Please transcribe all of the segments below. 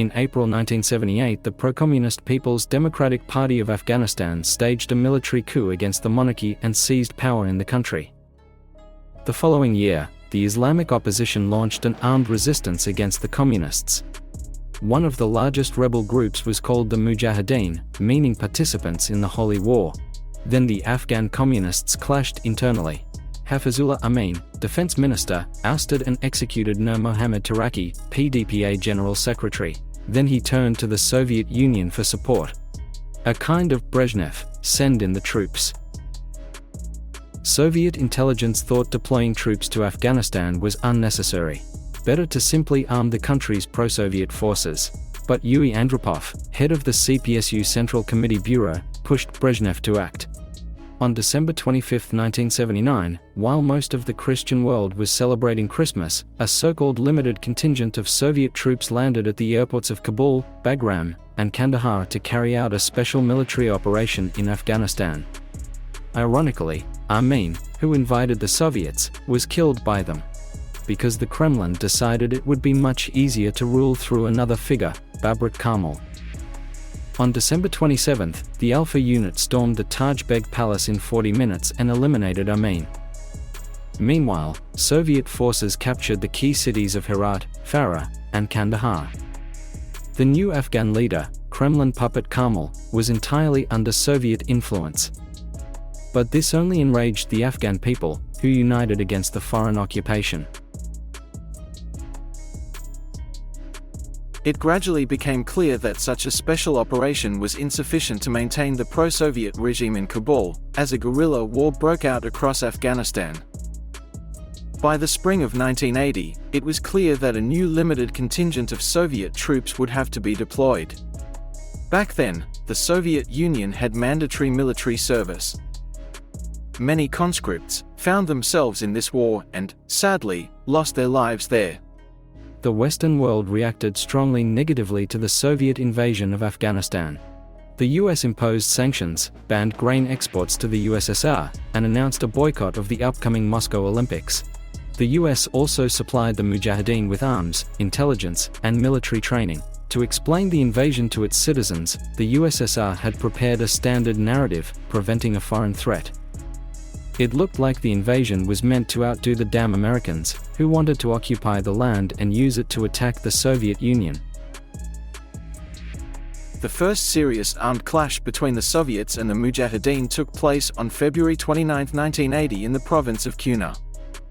In April 1978, the pro-communist People's Democratic Party of Afghanistan staged a military coup against the monarchy and seized power in the country. The following year, the Islamic opposition launched an armed resistance against the communists. One of the largest rebel groups was called the Mujahideen, meaning participants in the Holy War. Then the Afghan communists clashed internally. Hafizullah Amin, defense minister, ousted and executed Nur Mohammad Taraki, PDPA general secretary. Then he turned to the Soviet Union for support. A kind of Brezhnev, send in the troops. Soviet intelligence thought deploying troops to Afghanistan was unnecessary. Better to simply arm the country's pro-Soviet forces. But Yuri Andropov, head of the CPSU Central Committee Bureau, pushed Brezhnev to act. On December 25, 1979, while most of the Christian world was celebrating Christmas, a so-called limited contingent of Soviet troops landed at the airports of Kabul, Bagram, and Kandahar to carry out a special military operation in Afghanistan. Ironically, Amin, who invited the Soviets, was killed by them. Because the Kremlin decided it would be much easier to rule through another figure, Babrat Karmal. On December 27, the Alpha unit stormed the Taj Beg Palace in 40 minutes and eliminated Amin. Meanwhile, Soviet forces captured the key cities of Herat, Farah, and Kandahar. The new Afghan leader, Kremlin puppet Karmal, was entirely under Soviet influence. But this only enraged the Afghan people, who united against the foreign occupation. It gradually became clear that such a special operation was insufficient to maintain the pro-Soviet regime in Kabul, as a guerrilla war broke out across Afghanistan. By the spring of 1980, it was clear that a new limited contingent of Soviet troops would have to be deployed. Back then, the Soviet Union had mandatory military service. Many conscripts found themselves in this war and, sadly, lost their lives there. The Western world reacted strongly negatively to the Soviet invasion of Afghanistan. The US imposed sanctions, banned grain exports to the USSR, and announced a boycott of the upcoming Moscow Olympics. The US also supplied the Mujahideen with arms, intelligence, and military training. To explain the invasion to its citizens, the USSR had prepared a standard narrative, preventing a foreign threat. It looked like the invasion was meant to outdo the damn Americans, who wanted to occupy the land and use it to attack the Soviet Union. The first serious armed clash between the Soviets and the Mujahideen took place on February 29, 1980 in the province of Kuna.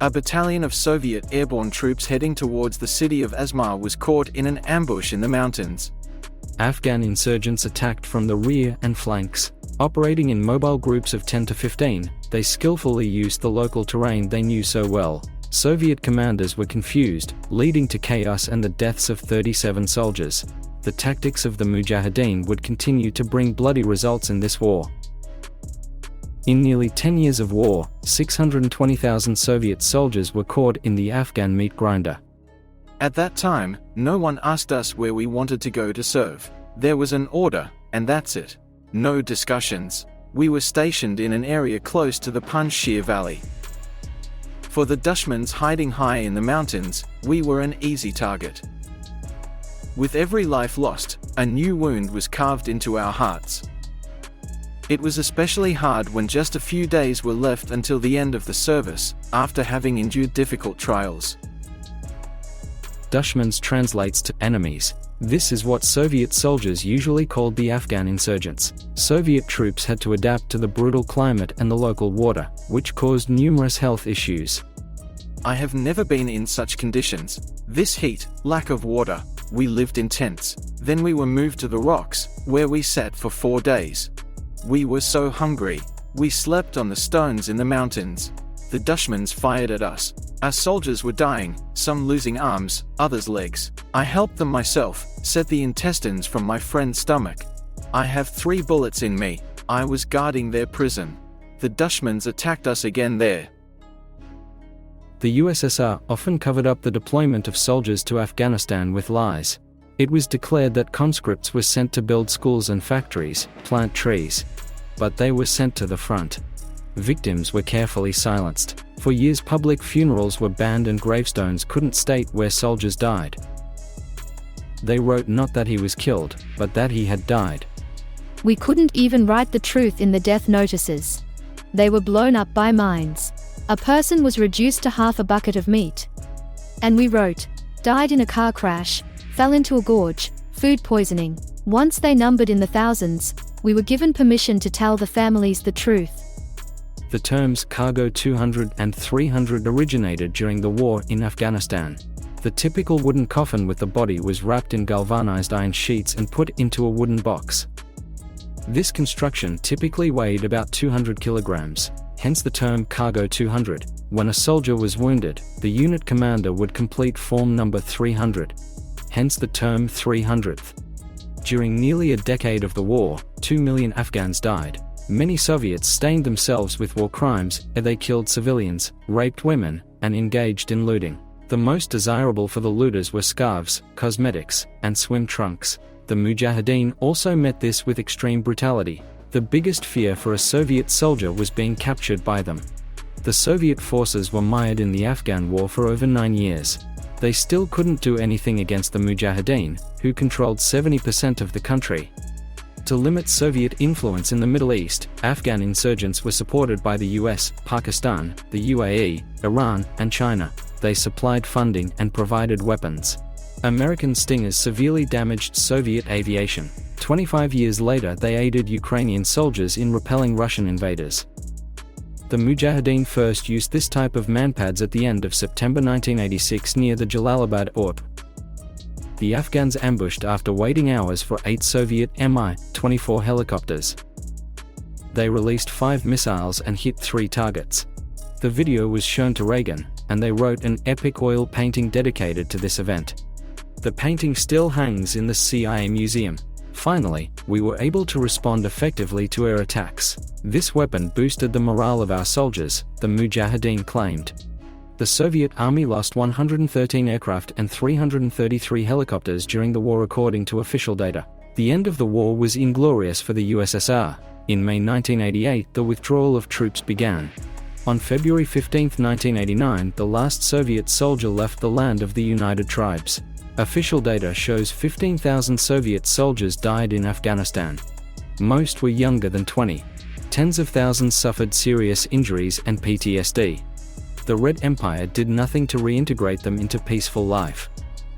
A battalion of Soviet airborne troops heading towards the city of Asmar was caught in an ambush in the mountains. Afghan insurgents attacked from the rear and flanks. Operating in mobile groups of 10 to 15, they skillfully used the local terrain they knew so well. Soviet commanders were confused, leading to chaos and the deaths of 37 soldiers. The tactics of the Mujahideen would continue to bring bloody results in this war. In nearly 10 years of war, 620,000 Soviet soldiers were caught in the Afghan meat grinder. At that time, no one asked us where we wanted to go to serve. There was an order, and that's it. No discussions. We were stationed in an area close to the Panjshir Valley. For the Dushmans hiding high in the mountains, we were an easy target. With every life lost, a new wound was carved into our hearts. It was especially hard when just a few days were left until the end of the service, after having endured difficult trials. Dushmans translates to enemies. This is what Soviet soldiers usually called the Afghan insurgents. Soviet troops had to adapt to the brutal climate and the local water, which caused numerous health issues. I have never been in such conditions. This heat, lack of water. We lived in tents. Then we were moved to the rocks, where we sat for 4 days. We were so hungry. We slept on the stones in the mountains. The Dushmans fired at us. Our soldiers were dying, some losing arms, others legs. I helped them myself, set the intestines from my friend's stomach. I have 3 bullets in me. I was guarding their prison. The Dushmans attacked us again there. The USSR often covered up the deployment of soldiers to Afghanistan with lies. It was declared that conscripts were sent to build schools and factories, plant trees. But they were sent to the front. Victims were carefully silenced. For years public funerals were banned and gravestones couldn't state where soldiers died. They wrote not that he was killed, but that he had died. We couldn't even write the truth in the death notices. They were blown up by mines. A person was reduced to half a bucket of meat. And we wrote, died in a car crash, fell into a gorge, food poisoning. Once they numbered in the thousands, we were given permission to tell the families the truth. The terms cargo 200 and 300 originated during the war in Afghanistan. The typical wooden coffin with the body was wrapped in galvanized iron sheets and put into a wooden box. This construction typically weighed about 200 kilograms, hence the term cargo 200. When a soldier was wounded, the unit commander would complete form number 300, hence the term 300th. During nearly a decade of the war, 2 million Afghans died. Many Soviets stained themselves with war crimes, they killed civilians, raped women, and engaged in looting. The most desirable for the looters were scarves, cosmetics, and swim trunks. The Mujahideen also met this with extreme brutality. The biggest fear for a Soviet soldier was being captured by them. The Soviet forces were mired in the Afghan war for over 9 years. They still couldn't do anything against the Mujahideen, who controlled 70% of the country. To limit Soviet influence in the Middle East, Afghan insurgents were supported by the US, Pakistan, the UAE, Iran, and China. They supplied funding and provided weapons. American Stingers severely damaged Soviet aviation. 25 years later, they aided Ukrainian soldiers in repelling Russian invaders. The Mujahideen first used this type of manpads at the end of September 1986 near the Jalalabad Airport. The Afghans ambushed after waiting hours for 8 Soviet Mi-24 helicopters. They released 5 missiles and hit 3 targets. The video was shown to Reagan, and they wrote an epic oil painting dedicated to this event. The painting still hangs in the CIA museum. Finally, we were able to respond effectively to air attacks. This weapon boosted the morale of our soldiers, the Mujahideen claimed. The Soviet army lost 113 aircraft and 333 helicopters during the war according to official data. The end of the war was inglorious for the USSR. In May 1988, the withdrawal of troops began. On February 15, 1989, the last Soviet soldier left the land of the United Tribes. Official data shows 15,000 Soviet soldiers died in Afghanistan. Most were younger than 20. Tens of thousands suffered serious injuries and PTSD. The Red Empire did nothing to reintegrate them into peaceful life.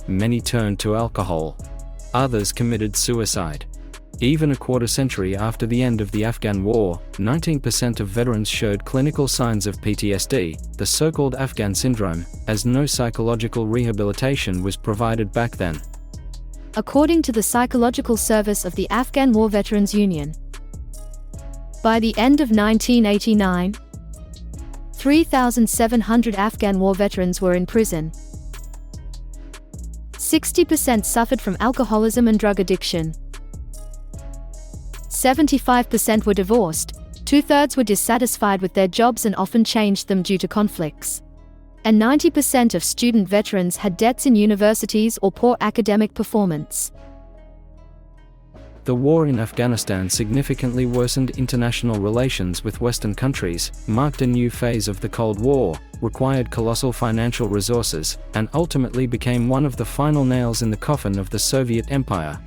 Many turned to alcohol. Others committed suicide. Even a quarter century after the end of the Afghan war, 19% of veterans showed clinical signs of PTSD, the so-called Afghan syndrome, as no psychological rehabilitation was provided back then. According to the Psychological Service of the Afghan War Veterans Union, by the end of 1989, 3,700 Afghan war veterans were in prison. 60% suffered from alcoholism and drug addiction. 75% were divorced, 2/3 were dissatisfied with their jobs and often changed them due to conflicts. And 90% of student veterans had debts in universities or poor academic performance. The war in Afghanistan significantly worsened international relations with Western countries, marked a new phase of the Cold War, required colossal financial resources, and ultimately became one of the final nails in the coffin of the Soviet Empire.